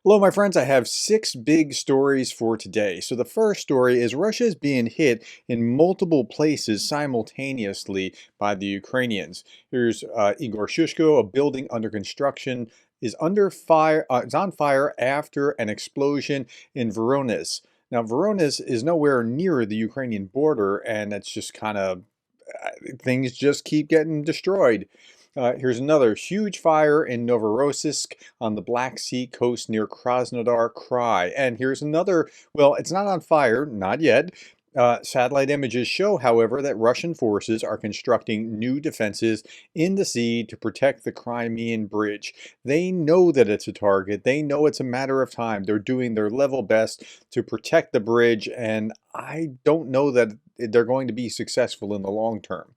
Hello, my friends. I have six big stories for today. So the first story is Russia is being hit in multiple places simultaneously by the Ukrainians. Here's Igor Shushko, a building under construction, is under fire. It's on fire after an explosion in Voronezh. Now, Voronezh is nowhere near the Ukrainian border, and it's just kind of things just keep getting destroyed. Here's another huge fire in Novorossiysk on the Black Sea coast near Krasnodar Krai. And here's another, well, it's not on fire, not yet. Satellite images show, however, that Russian forces are constructing new defenses in the sea to protect the Crimean Bridge. They know that it's a target. They know it's a matter of time. They're doing their level best to protect the bridge, and I don't know that they're going to be successful in the long term.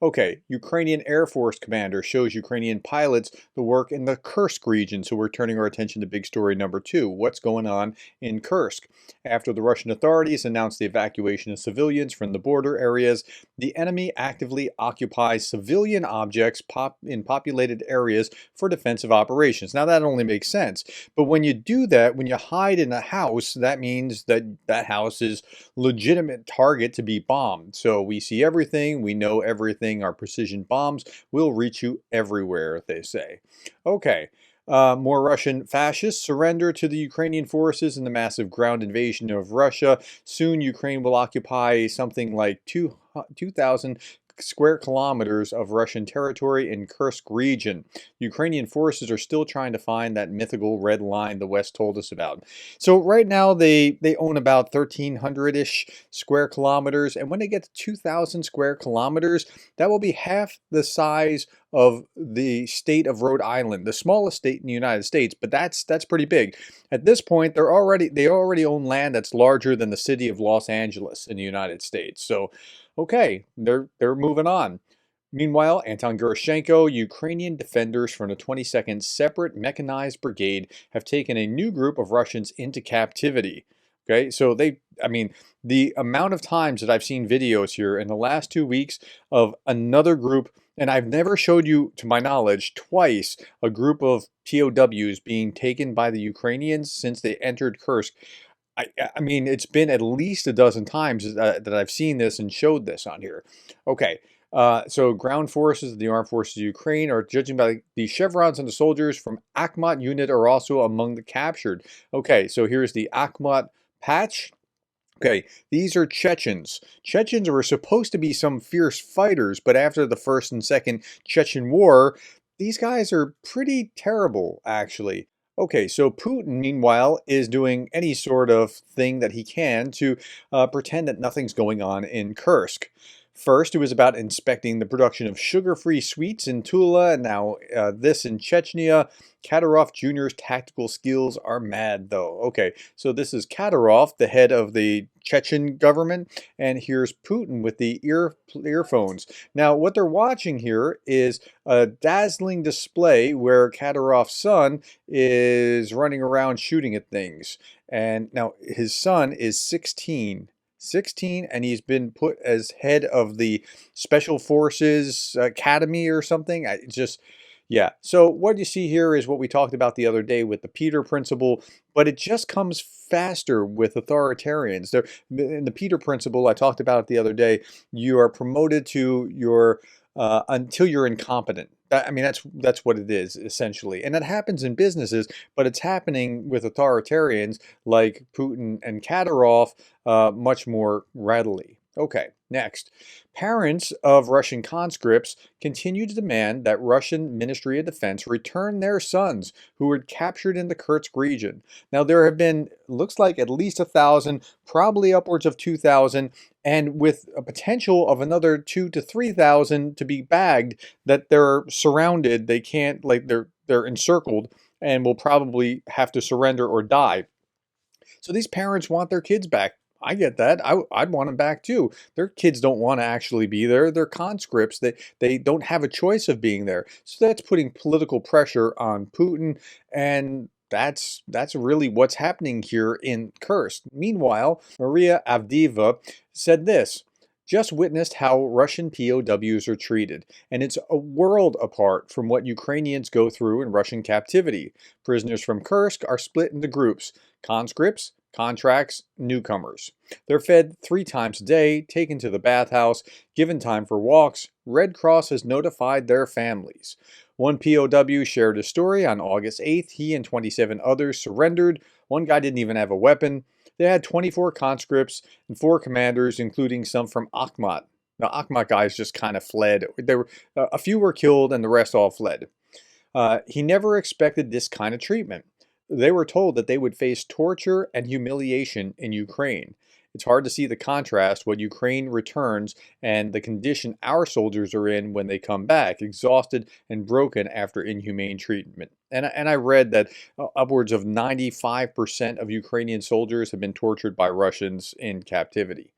Okay, Ukrainian Air Force commander shows Ukrainian pilots the work in the Kursk region. So we're turning our attention to big story number two. What's going on in Kursk? After the Russian authorities announced the evacuation of civilians from the border areas, the enemy actively occupies civilian objects in populated areas for defensive operations. Now that only makes sense. But when you do that, when you hide in a house, that means that that house is legitimate target to be bombed. So we see everything, we know everything. Our precision bombs will reach you everywhere, they say. Okay. More Russian fascists surrender to the Ukrainian forces in the massive ground invasion of Russia. Soon, Ukraine will occupy something like 2,000 square kilometers of Russian territory in Kursk region. Ukrainian forces are still trying to find that mythical red line the West told us about. So right now they own about 1,300-ish square kilometers, and when they get to 2,000 square kilometers, that will be half the size of the state of Rhode Island, the smallest state in the United States, but that's pretty big. At this point, they already own land that's larger than the city of Los Angeles in the United States. So, okay, they're moving on. Meanwhile, Anton Gershchenko, Ukrainian defenders from the 22nd Separate Mechanized Brigade have taken a new group of Russians into captivity. Okay, so I mean, the amount of times that I've seen videos here in the last 2 weeks of another group, and I've never showed you, to my knowledge, twice a group of POWs being taken by the Ukrainians since they entered Kursk. I mean, it's been at least a dozen times that I've seen this and showed this on here. Okay, so ground forces of the armed forces of Ukraine are judging by the chevrons and the soldiers from Akhmat unit are also among the captured. Okay, so here's the Akhmat patch. Okay, these are Chechens. Chechens were supposed to be some fierce fighters, but after the First and Second Chechen War, these guys are pretty terrible, actually. Okay, so Putin, meanwhile, is doing any sort of thing that he can to pretend that nothing's going on in Kursk. First, it was about inspecting the production of sugar-free sweets in Tula, and now this in Chechnya. Kadyrov Jr.'s tactical skills are mad, though. Okay, so this is Kadyrov, the head of the Chechen government, and here's Putin with the earphones. Now, what they're watching here is a dazzling display where Kadyrov's son is running around shooting at things. And now his son is 16. 16, and he's been put as head of the Special Forces Academy or something. Yeah. So what you see here is what we talked about the other day with the Peter principle, but it just comes faster with authoritarians. In the Peter principle, I talked about it the other day, you are promoted to your until you're incompetent. I mean, that's what it is, essentially. And that happens in businesses, but it's happening with authoritarians like Putin and Kadyrov much more readily. Okay, next. Parents of Russian conscripts continue to demand that Russian Ministry of Defense return their sons who were captured in the Kerch region. Now, there have been, looks like at least 1,000, probably upwards of 2,000, and with a potential of another 2,000 to 3,000 to be bagged, that they're surrounded. They can't, like, they're encircled and will probably have to surrender or die. So these parents want their kids back. I get that. I'd want them back too. Their kids don't want to actually be there. They're conscripts. They don't have a choice of being there. So that's putting political pressure on Putin, and that's really what's happening here in Kursk. Meanwhile, Maria Avdieva said this: Just witnessed how Russian POWs are treated, and it's a world apart from what Ukrainians go through in Russian captivity. Prisoners from Kursk are split into groups: conscripts, contracts, newcomers. They're fed 3 times a day, taken to the bathhouse, given time for walks. Red Cross has notified their families. One POW shared a story on August 8th. He and 27 others surrendered. One guy didn't even have a weapon. They had 24 conscripts and 4 commanders, including some from Akhmat. The Akhmat guys just kind of fled. A few were killed, and the rest all fled. He never expected this kind of treatment. They were told that they would face torture and humiliation in Ukraine. It's hard to see the contrast what Ukraine returns and the condition our soldiers are in when they come back, exhausted and broken after inhumane treatment. And I read that upwards of 95% of Ukrainian soldiers have been tortured by Russians in captivity.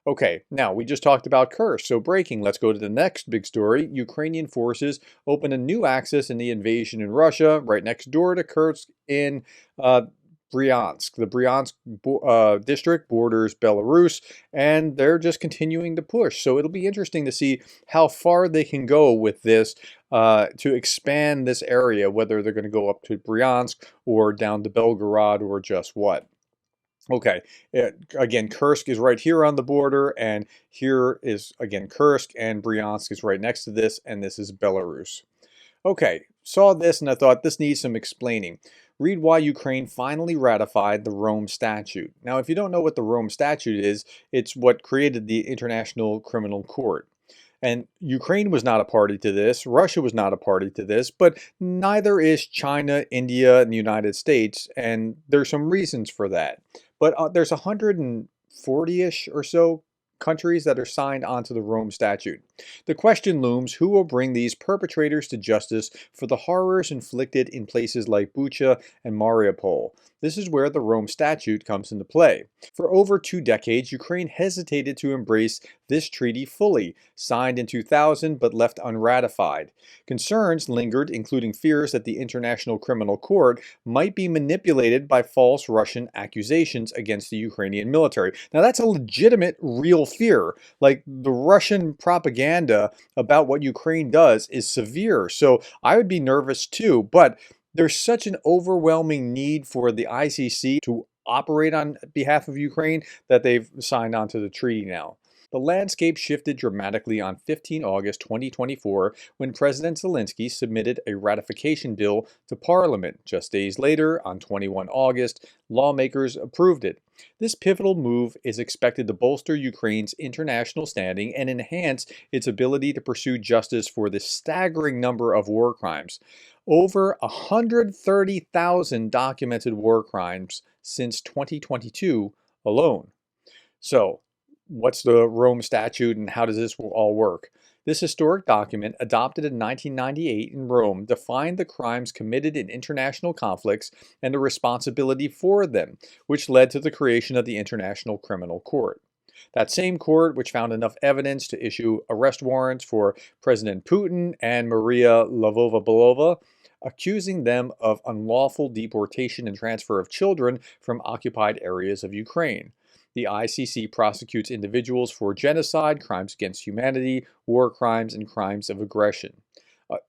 Okay, now we just talked about Kursk, so breaking. Let's go to the next big story. Ukrainian forces open a new axis in the invasion in Russia, right next door to Kursk in Bryansk. The Bryansk district borders Belarus, and they're just continuing to push. So it'll be interesting to see how far they can go with this to expand this area, whether they're going to go up to Bryansk or down to Belgorod or just what. Okay, again, Kursk is right here on the border, and here is, again, Kursk, and Bryansk is right next to this, and this is Belarus. Okay, saw this and I thought this needs some explaining. Read why Ukraine finally ratified the Rome Statute. Now, if you don't know what the Rome Statute is, it's what created the International Criminal Court. And Ukraine was not a party to this, Russia was not a party to this, but neither is China, India, and the United States, and there's some reasons for that. But there's 140-ish or so countries that are signed onto the Rome Statute. The question looms, who will bring these perpetrators to justice for the horrors inflicted in places like Bucha and Mariupol? This is where the Rome Statute comes into play. For over 2 decades, Ukraine hesitated to embrace this treaty fully, signed in 2000 but left unratified. Concerns lingered, including fears that the International Criminal Court might be manipulated by false Russian accusations against the Ukrainian military. Now, that's a legitimate, real fear. Like, the Russian propaganda about what Ukraine does is severe, so I would be nervous too, but there's such an overwhelming need for the ICC to operate on behalf of Ukraine that they've signed on to the treaty now. The landscape shifted dramatically on 15 August 2024 when President Zelensky submitted a ratification bill to Parliament. Just days later, on 21 August, lawmakers approved it. This pivotal move is expected to bolster Ukraine's international standing and enhance its ability to pursue justice for the staggering number of war crimes. Over 130,000 documented war crimes since 2022 alone. So, what's the Rome Statute and how does this all work? This historic document, adopted in 1998 in Rome, defined the crimes committed in international conflicts and the responsibility for them, which led to the creation of the International Criminal Court. That same court, which found enough evidence to issue arrest warrants for President Putin and Maria Lvova-Belova, accusing them of unlawful deportation and transfer of children from occupied areas of Ukraine. The ICC prosecutes individuals for genocide, crimes against humanity, war crimes, and crimes of aggression.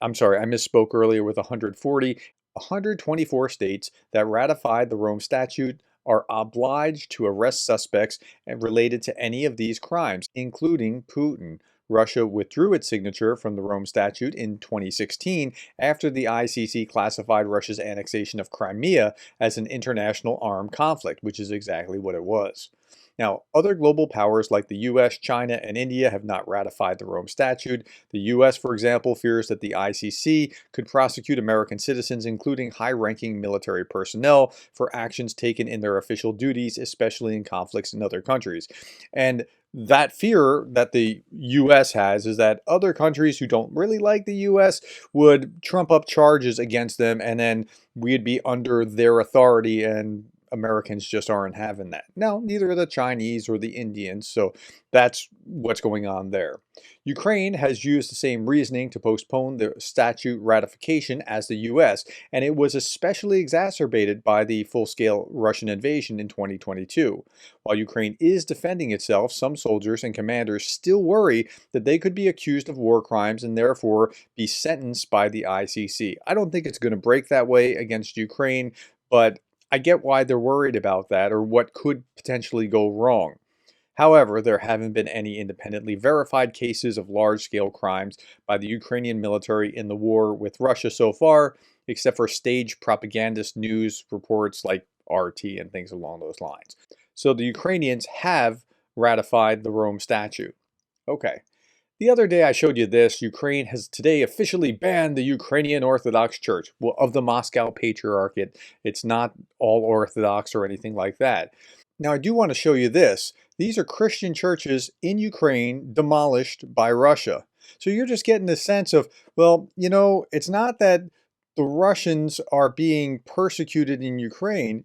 I'm sorry, I misspoke earlier with 140. 124 states that ratified the Rome Statute are obliged to arrest suspects related to any of these crimes, including Putin. Russia withdrew its signature from the Rome Statute in 2016 after the ICC classified Russia's annexation of Crimea as an international armed conflict, which is exactly what it was. Now, other global powers like the US, China, and India have not ratified the Rome Statute. The US, for example, fears that the ICC could prosecute American citizens, including high-ranking military personnel, for actions taken in their official duties, especially in conflicts in other countries. And that fear that the US has is that other countries who don't really like the US would trump up charges against them, and then we'd be under their authority and Americans just aren't having that. Now, neither are the Chinese or the Indians, so that's what's going on there. Ukraine has used the same reasoning to postpone the statute ratification as the US, and it was especially exacerbated by the full-scale Russian invasion in 2022. While Ukraine is defending itself, some soldiers and commanders still worry that they could be accused of war crimes and therefore be sentenced by the ICC. I don't think it's going to break that way against Ukraine, but I get why they're worried about that or what could potentially go wrong. However, there haven't been any independently verified cases of large-scale crimes by the Ukrainian military in the war with Russia so far, except for staged propagandist news reports like RT and things along those lines. So the Ukrainians have ratified the Rome Statute. Okay. The other day I showed you this. Ukraine has today officially banned the Ukrainian Orthodox Church. Well, of the Moscow Patriarchate. It's not all Orthodox or anything like that. Now, I do want to show you this. These are Christian churches in Ukraine demolished by Russia. So you're just getting the sense of, well, it's not that the Russians are being persecuted in Ukraine.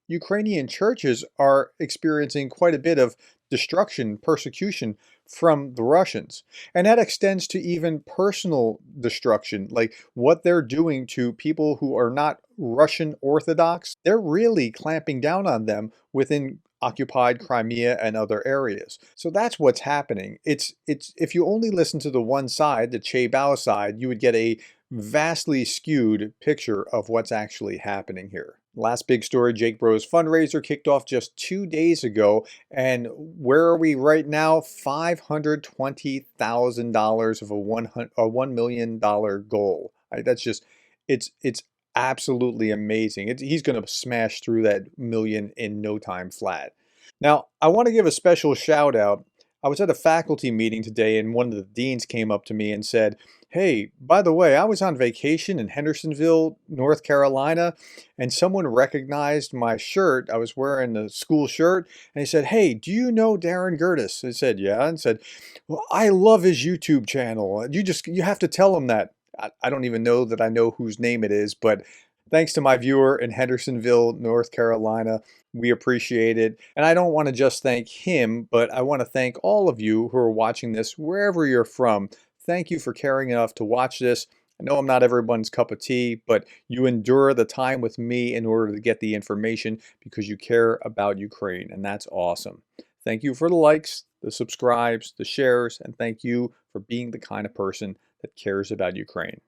Ukrainian churches are experiencing quite a bit of destruction, persecution from the Russians. And that extends to even personal destruction, like what they're doing to people who are not Russian Orthodox. They're really clamping down on them within occupied Crimea and other areas. So that's what's happening. It's if you only listen to the one side, the Chaebao side, you would get a vastly skewed picture of what's actually happening here. Last big story, Jake Bro's fundraiser kicked off just 2 days ago. And where are we right now? $520,000 of a $1 million goal. That's just, it's absolutely amazing. He's going to smash through that million in no time flat. Now, I want to give a special shout out. I was at a faculty meeting today and one of the deans came up to me and said, "Hey, by the way, I was on vacation in Hendersonville, North Carolina, and someone recognized my shirt. I was wearing a school shirt, and he said, 'Hey, do you know Darren Gerdes?' I said, 'Yeah,' and said, 'Well, I love his YouTube channel. You have to tell him that.'" I don't even know that I know whose name it is, but thanks to my viewer in Hendersonville, North Carolina, we appreciate it. And I don't want to just thank him, but I want to thank all of you who are watching this, wherever you're from. Thank you for caring enough to watch this. I know I'm not everyone's cup of tea, but you endure the time with me in order to get the information because you care about Ukraine, and that's awesome. Thank you for the likes, the subscribes, the shares, and thank you for being the kind of person that cares about Ukraine.